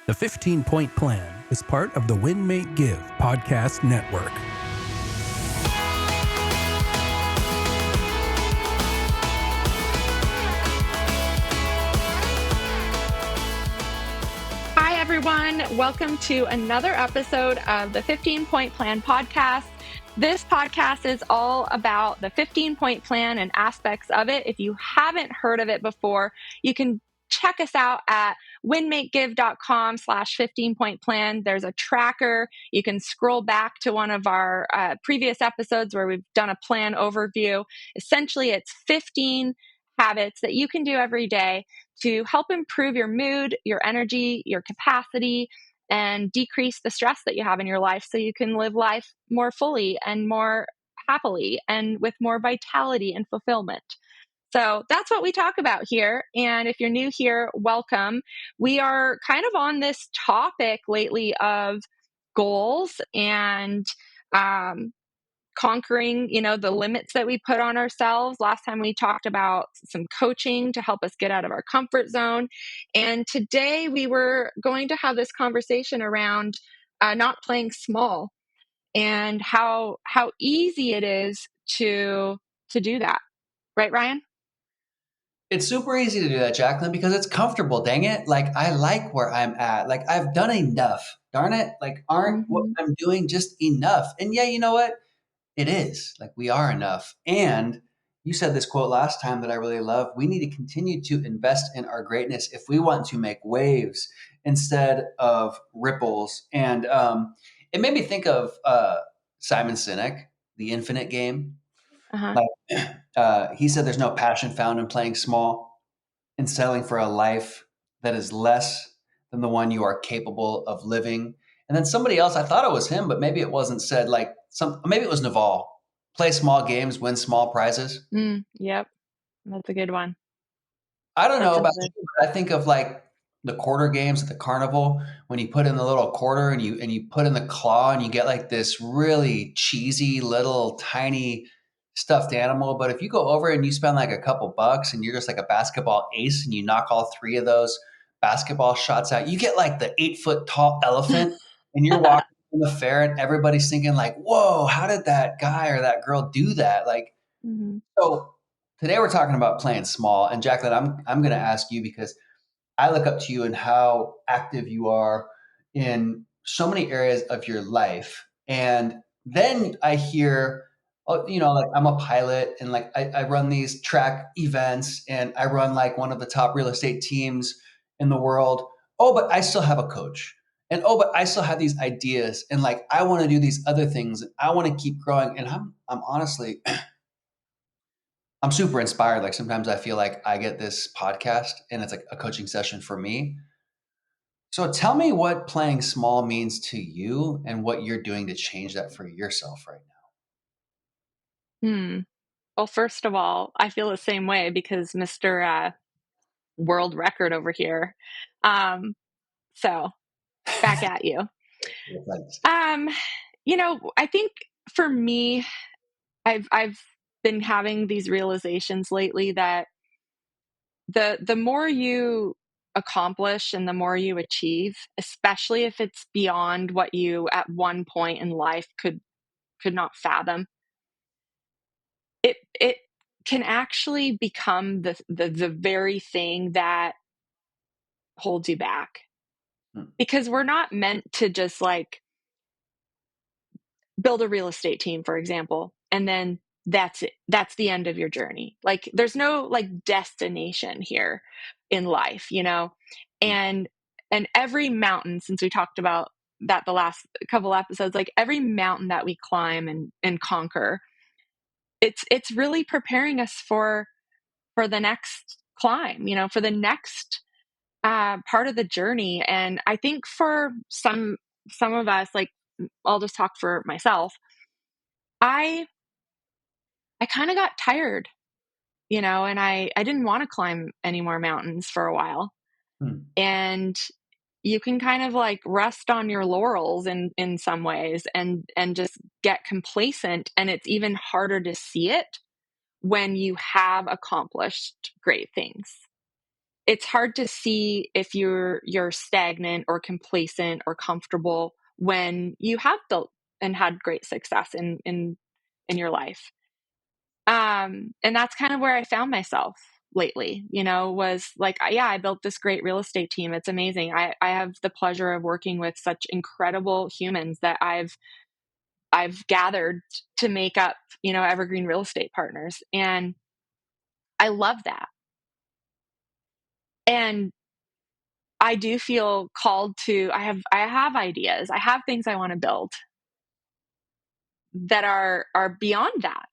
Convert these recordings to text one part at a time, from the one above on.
The 15-Point Plan is part of the Win, Make, Give podcast network. Hi, everyone. Welcome to another episode of the 15-Point Plan podcast. This podcast is all about the 15-Point Plan and aspects of it. If you haven't heard of it before, you can check us out at winmakegive.com/15-point plan. There's a tracker. You can scroll back to one of our previous episodes where we've done a plan overview. Essentially, it's 15 habits that you can do every day to help improve your mood, your energy, your capacity, and decrease the stress that you have in your life so you can live life more fully and more happily and with more vitality and fulfillment. So that's what we talk about here. And if you're new here, welcome. We are kind of on this topic lately of goals and conquering, the limits that we put on ourselves. Last time we talked about some coaching to help us get out of our comfort zone. And today we were going to have this conversation around not playing small and how easy it is to do that. Right, Ryan? It's super easy to do that, Jacqueline, because it's comfortable, dang it. Like, I like where I'm at. Like, I've done enough. Darn it. Like, aren't what I'm doing just enough? And yeah, you know what? It is. Like, we are enough. And you said this quote last time that I really love. We need to continue to invest in our greatness if we want to make waves instead of ripples. And it made me think of Simon Sinek, The Infinite Game. Uh-huh. He said there's no passion found in playing small and settling for a life that is less than the one you are capable of living. And then somebody else, I thought it was him, but maybe it wasn't said, maybe it was Naval. Play small games, win small prizes. Yep. That's a good one. I don't know about you, but I think of like the quarter games at the carnival when you put in the little quarter and you put in the claw and you get like this really cheesy little tiny stuffed animal. But if you go over and you spend like a couple bucks and you're just like a basketball ace and you knock all three of those basketball shots out, you get like the 8-foot tall elephant and you're walking in the fair and everybody's thinking like, whoa, how did that guy or that girl do that? Like, So today we're talking about playing small. And Jacqueline, I'm going to ask you because I look up to you and how active you are in so many areas of your life. And then I hear, like I'm a pilot and like I run these track events and I run like one of the top real estate teams in the world. Oh, but I still have a coach. And oh, but I still have these ideas and like I want to do these other things and I want to keep growing. And I'm honestly I'm super inspired. Like sometimes I feel like I get this podcast and it's like a coaching session for me. So tell me what playing small means to you and what you're doing to change that for yourself right now. Well, first of all, I feel the same way because Mr. World Record over here. So back at you. I think for me, I've been having these realizations lately that the more you accomplish and the more you achieve, especially if it's beyond what you at one point in life could not fathom, it can actually become the very thing that holds you back. Because we're not meant to just like build a real estate team, for example, and then that's it. That's the end of your journey. Like there's no like destination here in life, and every mountain, since we talked about that the last couple episodes, like every mountain that we climb and conquer, it's really preparing us for the next climb, for the next part of the journey. And I think for some of us, like I'll just talk for myself, I kind of got tired, and I didn't want to climb any more mountains for a while. And you can kind of like rest on your laurels in some ways and just get complacent. And it's even harder to see it when you have accomplished great things. it's hard to see if you're stagnant or complacent or comfortable when you have built and had great success in your life. And that's kind of where I found myself lately, was like, yeah, I built this great real estate team. It's amazing. I have the pleasure of working with such incredible humans that I've gathered to make up, evergreen real estate partners. And I love that. And I do feel called to, I have ideas. I have things I want to build that are beyond that.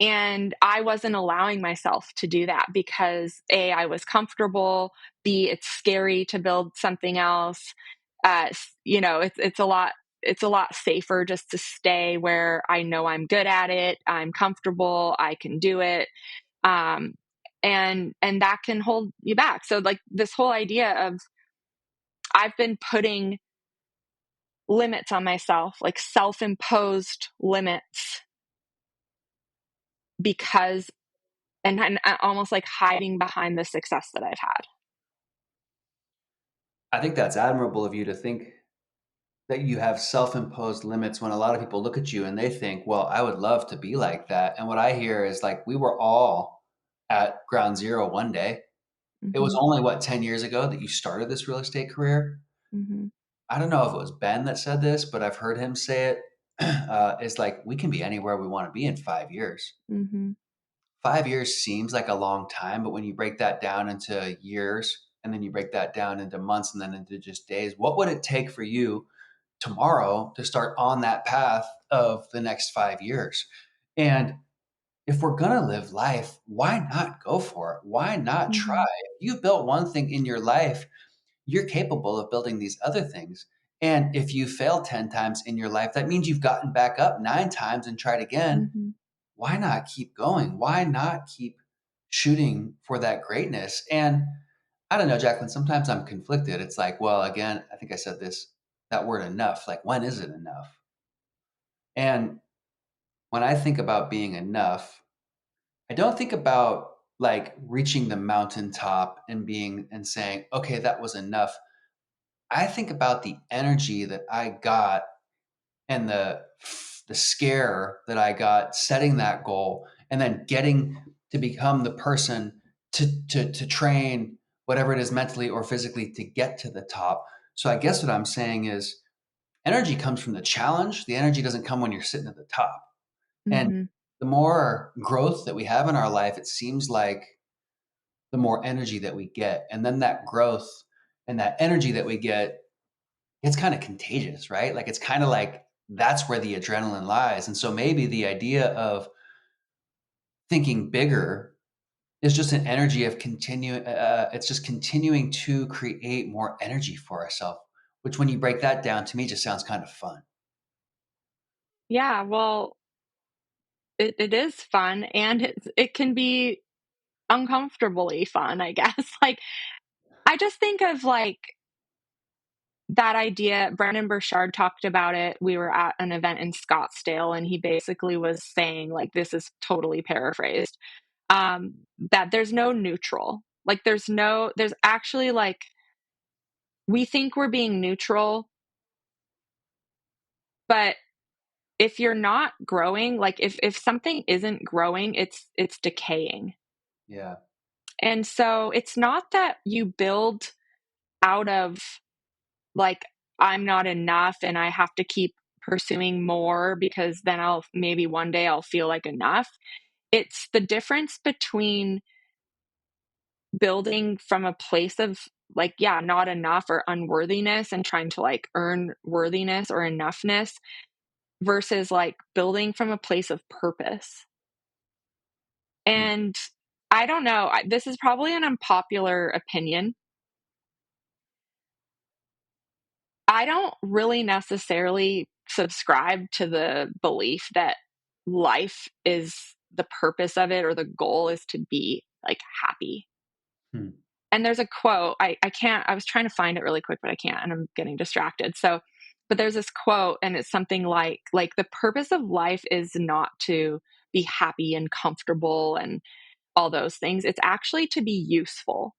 And I wasn't allowing myself to do that because A, I was comfortable, B, it's scary to build something else. It's a lot safer just to stay where I know I'm good at it, I'm comfortable, I can do it. Um, and that can hold you back. So like this whole idea of I've been putting limits on myself, like self-imposed limits because and almost like hiding behind the success that I've had. I think that's admirable of you to think that you have self-imposed limits when a lot of people look at you and they think, well, I would love to be like that. And what I hear is like, we were all at ground zero one day. It was Mhm. only what, 10 years ago that you started this real estate career? Mhm. I don't know if it was Ben that said this, but I've heard him say it. It's like we can be anywhere we want to be in 5 years. Mhm. 5 years seems like a long time, but when you break that down into years and then you break that down into months and then into just days, what would it take for you tomorrow to start on that path of the next 5 years? And if we're going to live life, why not go for it? Why not try? Mhm. If you built one thing in your life, you're capable of building these other things. And if you fail 10 times in your life, that means you've gotten back up 9 times and tried again. Mhm. Why not keep going? Why not keep shooting for that greatness? And I don't know, Jacqueline, sometimes I'm conflicted. It's like, well, again, I think I said this, that word enough. Like, when is it enough? And when I think about being enough, I don't think about like reaching the mountaintop and being and saying, okay, that was enough. I think about the energy that I got and the scare that I got setting that goal and then getting to become the person to train whatever it is mentally or physically to get to the top. So I guess what I'm saying is energy comes from the challenge. The energy doesn't come when you're sitting at the top. And Mhm. the more growth that we have in our life, it seems like the more energy that we get. And then that growth and that energy that we get, it's kind of contagious, right? Like it's kind of like that's where the adrenaline lies. And so maybe the idea of thinking bigger is just an energy of continuing, it's just continuing to create more energy for ourselves, which when you break that down to me just sounds kind of fun. Yeah, well, it is fun and it can be uncomfortably fun, I guess. Like I just think of like that idea. Brendan Burchard talked about it. We were at an event in Scottsdale and he basically was saying, like, this is totally paraphrased, that there's no neutral. Like there's actually like we think we're being neutral, but if you're not growing, like if something isn't growing, it's decaying. Yeah. And so it's not that you build out of like I'm not enough and I have to keep pursuing more because then I'll maybe one day I'll feel like enough. It's the difference between building from a place of like, yeah, not enough or unworthiness and trying to like earn worthiness or enoughness versus like building from a place of purpose. Hmm. And I don't know, this is probably an unpopular opinion. I don't really necessarily subscribe to the belief that life is the purpose of it or the goal is to be like happy. Hmm. And there's a quote, I can't, I was trying to find it really quick, but I can't, and I'm getting distracted. So, but there's this quote, and it's something like the purpose of life is not to be happy and comfortable and all those things. It's actually to be useful.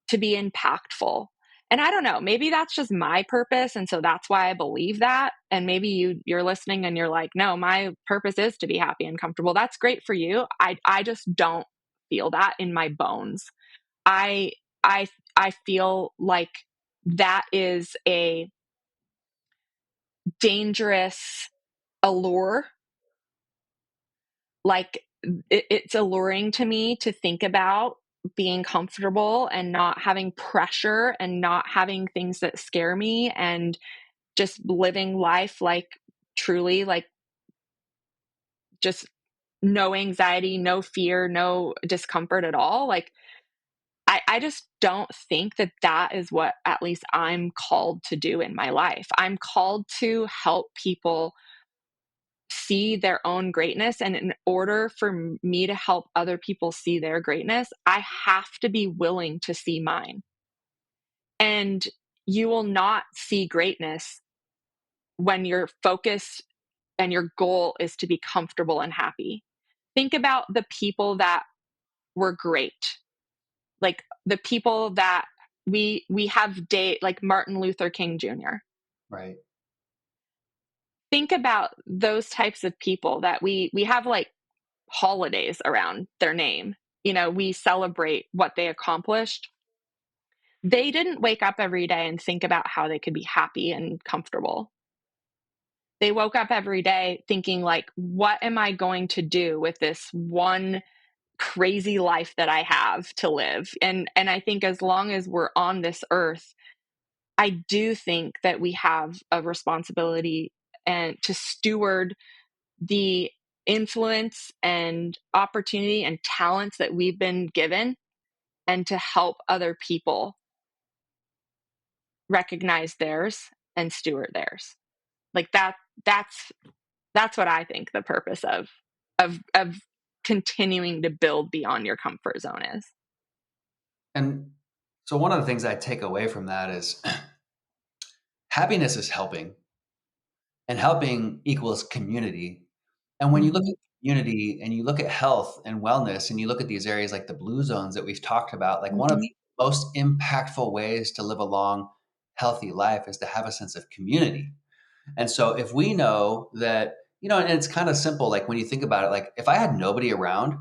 to be impactful. And I don't know, maybe that's just my purpose. And so that's why I believe that. And maybe you're listening and you're like, no, my purpose is to be happy and comfortable. That's great for you. I just don't feel that in my bones. I, I, I feel like that is a dangerous allure. Like it's alluring to me to think about being comfortable and not having pressure and not having things that scare me and just living life like truly like just no anxiety, no fear, no discomfort at all. Like I just don't think that that is what at least I'm called to do in my life. I'm called to help people see their own greatness. And in order for me to help other people see their greatness, I have to be willing to see mine. And you will not see greatness when your focus and your goal is to be comfortable and happy. Think about the people that were great, like the people that we have date, like Martin Luther King Jr. Right. Think about those types of people that we have like holidays around their name. You know, we celebrate what they accomplished. They didn't wake up every day and think about how they could be happy and comfortable. They woke up every day thinking like, what am I going to do with this one crazy life that I have to live? And I think as long as we're on this earth, I do think that we have a responsibility and to steward the influence and opportunity and talents that we've been given and to help other people recognize theirs and steward theirs. Like that's that's what I think the purpose of continuing to build beyond your comfort zone is. And so one of the things I take away from that is happiness is helping, and helping equals community. And when you look Mm-hmm. at community and you look at health and wellness and you look at these areas like the blue zones that we've talked about, like one of Mm-hmm. the most impactful ways to live a long, healthy life is to have a sense of community. And so if we know that, and it's kind of simple, like when you think about it, like if I had nobody around,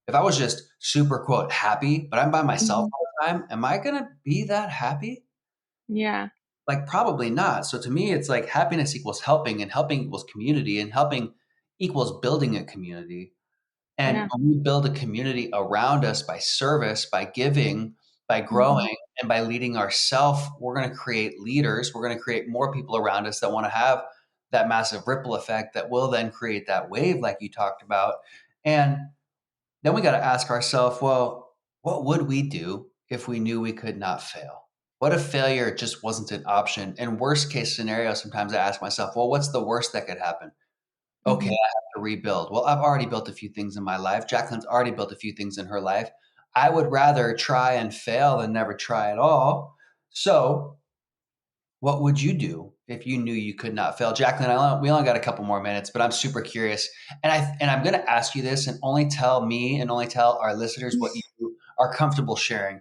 if I was just super quote happy, but I'm by myself Mm-hmm. all the time, am I going to be that happy? Yeah. Like probably not. So to me, it's like happiness equals helping, and helping equals community, and helping equals building a community. And Yeah. when we build a community around us by service, by giving, by Mm-hmm. growing, and by leading ourselves, we're going to create leaders. We're going to create more people around us that want to have that massive ripple effect that will then create that wave, like you talked about. And then we got to ask ourselves, well, what would we do if we knew we could not fail? What if failure just wasn't an option? And worst case scenario, sometimes I ask myself, well, what's the worst that could happen? Okay, I Mm-hmm. have to rebuild. Well, I've already built a few things in my life. Jacqueline's already built a few things in her life. I would rather try and fail than never try at all. So, what would you do if you knew you could not fail? Jacqueline, we only got a couple more minutes, but I'm super curious. And I'm going to ask you this, and only tell me and only tell our listeners what you are comfortable sharing.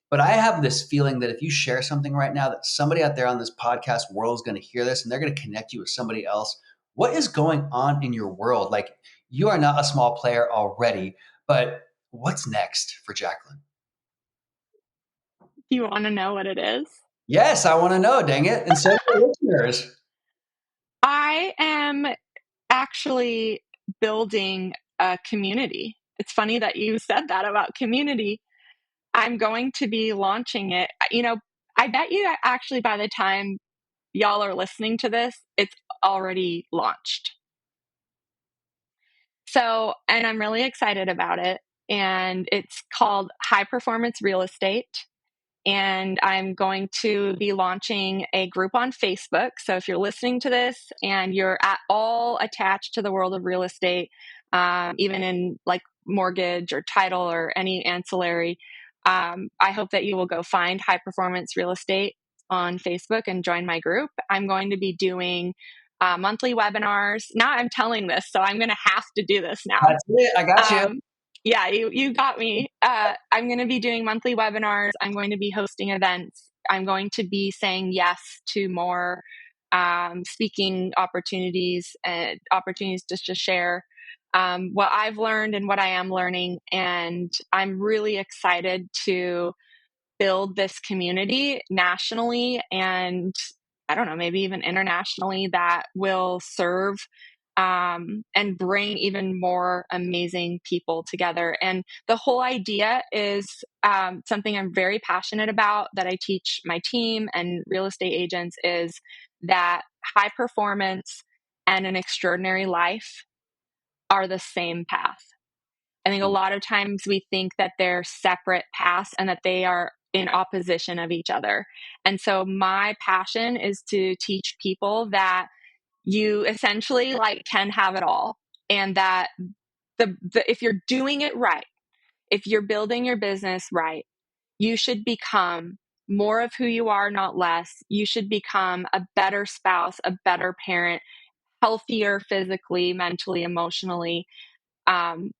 But I have this feeling that if you share something right now, that somebody out there on this podcast world is going to hear this and they're going to connect you with somebody else. What is going on in your world? Like, you are not a small player already, but what's next for Jacqueline? Do you want to know what it is? Yes, I want to know, dang it. And so do the listeners. I am actually building a community. It's funny that you said that about community. I'm going to be launching it. I bet you actually by the time y'all are listening to this, it's already launched. So, and I'm really excited about it. And it's called High Performance Real Estate. And I'm going to be launching a group on Facebook. So if you're listening to this and you're at all attached to the world of real estate, even in like mortgage or title or any ancillary, I hope that you will go find High Performance Real Estate on Facebook and join my group. I'm going to be doing monthly webinars. Now I'm telling this, so I'm going to have to do this now. That's it. I got Um, you. Yeah, you got me. I'm going to be doing monthly webinars. I'm going to be hosting events. I'm going to be saying yes to more speaking opportunities and opportunities just to share what I've learned and what I am learning. And I'm really excited to build this community nationally and I don't know, maybe even internationally that will serve and bring even more amazing people together. And the whole idea is something I'm very passionate about that I teach my team and real estate agents is that high performance and an extraordinary life are the same path. I think a lot of times we think that they're separate paths and that they are in opposition of each other. And so my passion is to teach people that you essentially like can have it all and that the if you're doing it right, if you're building your business right, you should become more of who you are, not less. You should become a better spouse, a better parent, healthier physically, mentally, emotionally. Um,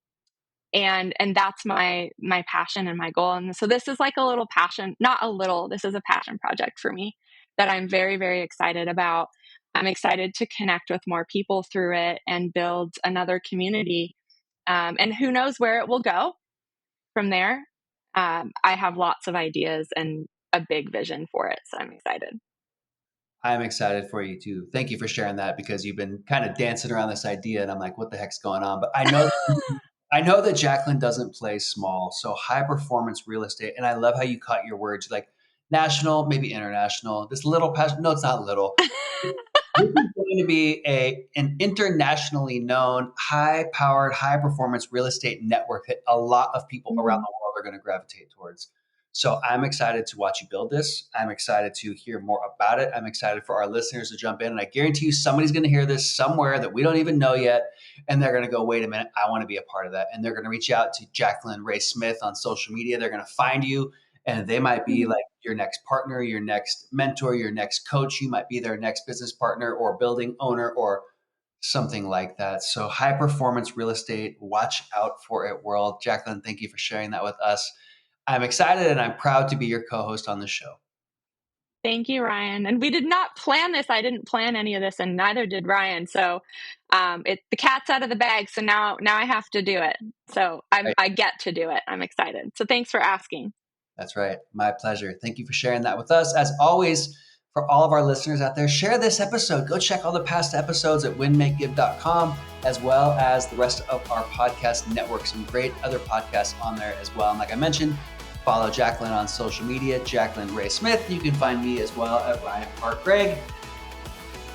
and that's my passion and my goal. And so this is like a little passion, not a little, this is a passion project for me that I'm very, very excited about. I'm excited to connect with more people through it and build another community. And who knows where it will go from there. I have lots of ideas and a big vision for it. So I'm excited. I'm excited for you too. Thank you for sharing that because you've been kind of dancing around this idea and I'm like, what the heck's going on? But I know that Jacqueline doesn't play small. So high performance real estate. And I love how you cut your words like national, maybe international, this little passion. No, it's not little. This is going to be an internationally known, high-powered, high-performance real estate network that a lot of people around Mhm. the world are going to gravitate towards. So I'm excited to watch you build this. I'm excited to hear more about it. I'm excited for our listeners to jump in. And I guarantee you somebody's going to hear this somewhere that we don't even know yet. And they're going to go, wait a minute, I want to be a part of that. And they're going to reach out to Jacqueline Ray Smith on social media. They're going to find you and they might be Mhm. like your next partner, your next mentor, your next coach. You might be their next business partner or building owner or something like that. So high performance real estate, watch out for it, world. Jacqueline, thank you for sharing that with us. I'm excited and I'm proud to be your co-host on the show. Thank you, Ryan. And we did not plan this. I didn't plan any of this, and neither did Ryan. So, the cat's out of the bag. So now I have to do it. So Right. I get to do it. I'm excited. So thanks for asking. That's right. My pleasure. Thank you for sharing that with us. As always, for all of our listeners out there, share this episode. Go check all the past episodes at winmakegive.com, as well as the rest of our podcast network. Some great other podcasts on there as well. And like I mentioned, follow Jacqueline on social media, Jacqueline Ray Smith. You can find me as well at Ryan Park Greigg.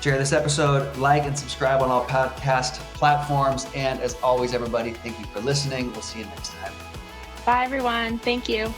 Share this episode, like and subscribe on all podcast platforms. And as always, everybody, thank you for listening. We'll see you next time. Bye, everyone. Thank you.